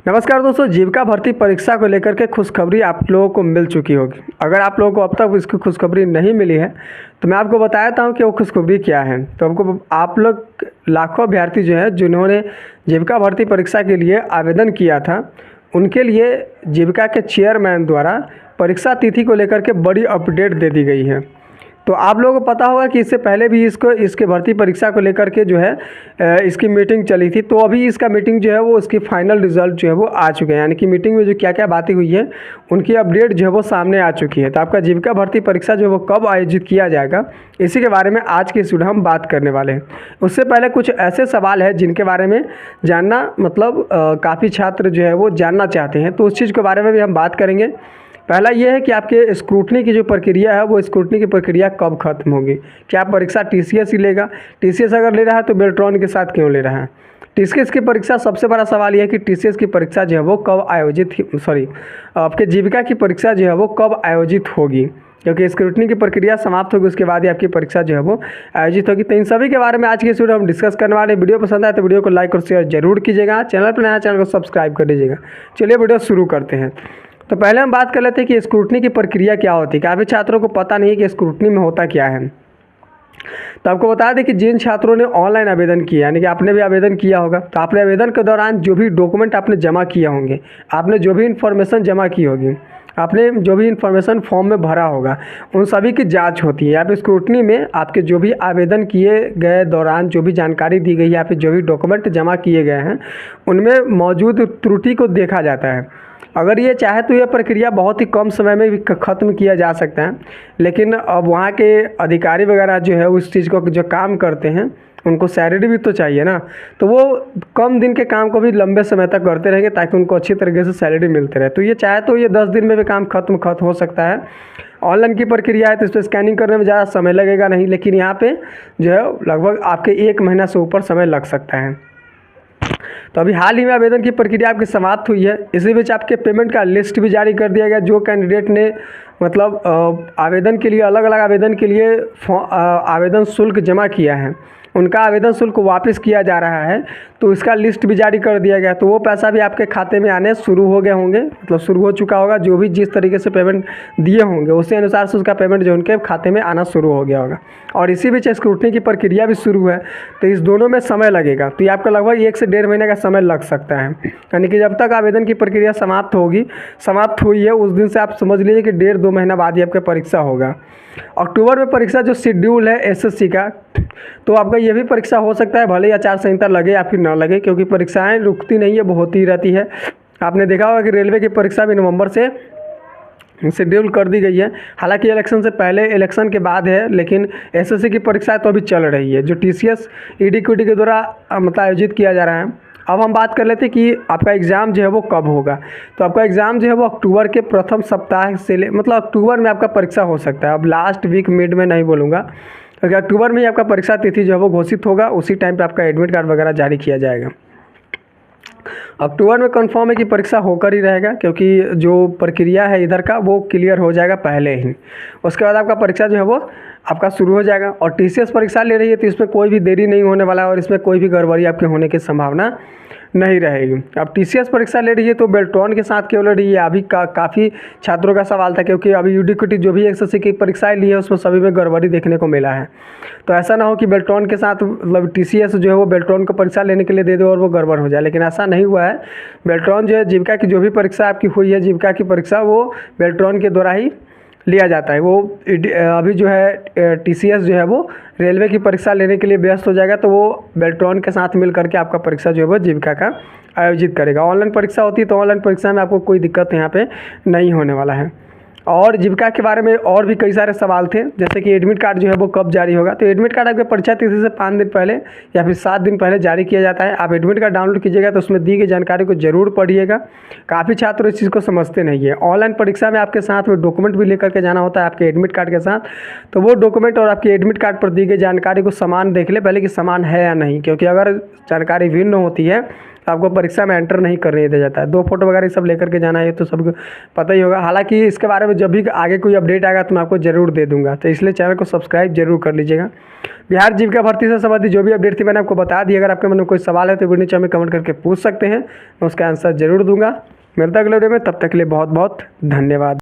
नमस्कार दोस्तों, जीविका भर्ती परीक्षा को लेकर के खुशखबरी आप लोगों को मिल चुकी होगी। अगर आप लोगों को अब तक इसकी खुशखबरी नहीं मिली है तो मैं आपको बताता हूं कि वो खुशखबरी क्या है। तो आप लोग लाखों अभ्यर्थी जो हैं जिन्होंने जीविका भर्ती परीक्षा के लिए आवेदन किया था, उनके लिए जीविका के चेयरमैन द्वारा परीक्षा तिथि को लेकर के बड़ी अपडेट दे दी गई है। तो आप लोगों को पता होगा कि इससे पहले भी इसके भर्ती परीक्षा को लेकर के जो है इसकी मीटिंग चली थी। तो अभी इसका मीटिंग जो है वो इसकी फाइनल रिजल्ट जो है वो आ चुके हैं, यानी कि मीटिंग में जो क्या क्या बातें हुई है उनकी अपडेट जो है वो सामने आ चुकी है। तो आपका जीविका भर्ती परीक्षा जो है वो कब आयोजित किया जाएगा, इसी के बारे में आज के इस वीडियो हम बात करने वाले हैं। उससे पहले कुछ ऐसे सवाल है जिनके बारे में जानना काफ़ी छात्र जो है वो जानना चाहते हैं, तो उस चीज़ के बारे में भी हम बात करेंगे। पहला ये है कि आपके स्क्रूटनी की जो प्रक्रिया है वो स्क्रूटनी की प्रक्रिया कब खत्म होगी। क्या परीक्षा टीसीएस ही लेगा? टीसीएस अगर ले रहा है तो बेल्ट्रॉन के साथ क्यों ले रहा है? टीसीएस की परीक्षा, सबसे बड़ा सवाल यह है कि टीसीएस की परीक्षा जो है वो कब आपके जीविका की परीक्षा जो है वो कब आयोजित होगी, क्योंकि स्क्रूटनी की प्रक्रिया समाप्त होगी, उसके बाद ही आपकी परीक्षा जो है वो आयोजित होगी। तो इन सभी के बारे में आज की इस वीडियो हम डिस्कस करने वाले हैं। वीडियो पसंद आए तो वीडियो को लाइक और शेयर जरूर कीजिएगा। चैनल पर नया चैनल को सब्सक्राइब कर लीजिएगा। चलिए वीडियो शुरू करते हैं। तो पहले हम बात कर लेते हैं कि स्क्रूटनी की प्रक्रिया क्या होती है। काफ़ी छात्रों को पता नहीं है कि स्क्रूटनी में होता क्या है। तो आपको बता दें कि जिन छात्रों ने ऑनलाइन आवेदन किया, यानी कि आपने भी आवेदन किया होगा, तो आपने आवेदन के दौरान जो भी डॉक्यूमेंट आपने जमा किए होंगे, आपने जो भी इन्फॉर्मेशन जमा की होगी, आपने जो भी इन्फॉर्मेशन फॉर्म में भरा होगा, उन सभी की जांच होती है। यहाँ पे स्क्रूटनी में आपके जो भी आवेदन किए गए दौरान जो भी जानकारी दी गई है या फिर जो भी डॉक्यूमेंट जमा किए गए हैं उनमें मौजूद त्रुटि को देखा जाता है। अगर ये चाहे तो यह प्रक्रिया बहुत ही कम समय में भी ख़त्म किया जा सकता है, लेकिन अब वहाँ के अधिकारी वगैरह जो है उस चीज़ को जो काम करते हैं उनको सैलरी भी तो चाहिए ना, तो वो कम दिन के काम को भी लंबे समय तक करते रहेंगे ताकि उनको अच्छी तरीके से सैलरी मिलते रहे। तो ये चाहे तो ये 10 दिन में भी काम खत्म हो सकता है। ऑनलाइन की प्रक्रिया है तो इस पर स्कैनिंग करने में ज़्यादा समय लगेगा नहीं, लेकिन यहाँ पे जो है लगभग आपके 1 महीना से ऊपर समय लग सकता है। तो अभी हाल ही में आवेदन की प्रक्रिया आपकी समाप्त हुई है। इसी बीच आपके पेमेंट का लिस्ट भी जारी कर दिया गया। जो कैंडिडेट ने आवेदन के लिए अलग अलग आवेदन के लिए आवेदन शुल्क जमा किया है, उनका आवेदन शुल्क वापस किया जा रहा है, तो इसका लिस्ट भी जारी कर दिया गया। तो वो पैसा भी आपके खाते में आने शुरू हो गए होंगे, शुरू हो चुका होगा। जो भी जिस तरीके से पेमेंट दिए होंगे उसी अनुसार से उसका पेमेंट जो उनके खाते में आना शुरू हो गया होगा। और इसी बीच स्क्रूटनी की प्रक्रिया भी शुरू है, तो इस दोनों में समय लगेगा। तो ये आपका लगभग 1 से 1.5 महीने का समय लग सकता है, यानी कि जब तक आवेदन की प्रक्रिया समाप्त हुई है उस दिन से आप समझ लीजिए कि 1.5-2 महीना बाद ही आपका परीक्षा होगा। अक्टूबर में परीक्षा जो शेड्यूल है एसएससी का, तो आपका ये भी परीक्षा हो सकता है, भले ही आचार संहिता लगे या फिर ना लगे, क्योंकि परीक्षाएं रुकती नहीं है, वो होती रहती है। आपने देखा होगा कि रेलवे की परीक्षा भी नवंबर से शेड्यूल कर दी गई है। हालांकि इलेक्शन से पहले इलेक्शन के बाद है, लेकिन एसएससी की परीक्षा तो अभी चल रही है, जो टीसीएस ईडीक्यूटी के द्वारा आयोजित किया जा रहा है। अब हम बात कर लेते हैं कि आपका एग्ज़ाम जो है वो कब होगा। तो आपका एग्ज़ाम जो है वो अक्टूबर के प्रथम सप्ताह से अक्टूबर में आपका परीक्षा हो सकता है। अब लास्ट वीक मिड में नहीं बोलूँगा, क्योंकि अक्टूबर में ही आपका परीक्षा तिथि जो है वो घोषित होगा। उसी टाइम पे आपका एडमिट कार्ड वगैरह जारी किया जाएगा। अक्टूबर में कंफर्म है कि परीक्षा होकर ही रहेगा, क्योंकि जो प्रक्रिया है इधर का वो क्लियर हो जाएगा पहले ही। उसके बाद आपका परीक्षा जो है वो आपका शुरू हो जाएगा। और टीसीएस परीक्षा ले रही है तो इसमें कोई भी देरी नहीं होने वाला है और इसमें कोई भी गड़बड़ी आपके होने की संभावना नहीं रहेगी। अब टीसीएस परीक्षा ले रही है तो बेल्ट्रॉन के साथ क्यों ले रही है, अभी काफ़ी छात्रों का सवाल था, क्योंकि अभी यूडीक्यूटी जो भी एसएससी की परीक्षाएं ली है उसमें सभी में गड़बड़ी देखने को मिला है। तो ऐसा ना हो कि बेल्ट्रॉन के साथ टीसीएस जो है वो बेल्ट्रॉन को परीक्षा लेने के लिए दे दे और वो गड़बड़ हो जाए, लेकिन ऐसा नहीं हुआ है। बेल्ट्रॉन जो है जीविका की जो भी परीक्षा आपकी हुई है, जीविका की परीक्षा वो बेल्ट्रॉन के द्वारा ही लिया जाता है। वो अभी जो है टीसीएस जो है वो रेलवे की परीक्षा लेने के लिए व्यस्त हो जाएगा, तो वो बेल्ट्रॉन के साथ मिल करके आपका परीक्षा जो है वो जीविका का आयोजित करेगा। ऑनलाइन परीक्षा होती है तो ऑनलाइन परीक्षा में आपको कोई दिक्कत यहाँ पे नहीं होने वाला है। और जीविका के बारे में और भी कई सारे सवाल थे, जैसे कि एडमिट कार्ड जो है वो कब जारी होगा। तो एडमिट कार्ड आपके परीक्षा तिथि से 5 दिन पहले या फिर 7 दिन पहले जारी किया जाता है। आप एडमिट कार्ड डाउनलोड कीजिएगा तो उसमें दी गई जानकारी को जरूर पढ़िएगा। काफ़ी छात्र इस चीज़ को समझते नहीं है। ऑनलाइन परीक्षा में आपके साथ में डॉक्यूमेंट भी लेकर के जाना होता है आपके एडमिट कार्ड के साथ, तो वो डॉक्यूमेंट और आपके एडमिट कार्ड पर दी गई जानकारी को समान देख ले पहले कि समान है या नहीं, क्योंकि अगर जानकारी भिन्न होती है तो आपको परीक्षा में एंटर नहीं करने दिया जाता है। 2 फोटो वगैरह सब लेकर के जाना है, ये तो सबको पता ही होगा। हालांकि इसके बारे में जब भी आगे कोई अपडेट आएगा तो मैं आपको ज़रूर दे दूंगा, तो इसलिए चैनल को सब्सक्राइब जरूर कर लीजिएगा। बिहार जीविका भर्ती से संबंधित जो भी अपडेट थी मैंने आपको बता दी। अगर आपके मन में कोई सवाल है तो वीडियो नीचे हमें कमेंट करके पूछ सकते हैं, मैं उसका आंसर जरूर दूंगा। मिलता है अगले वीडियो में, तब तक के लिए बहुत बहुत धन्यवाद।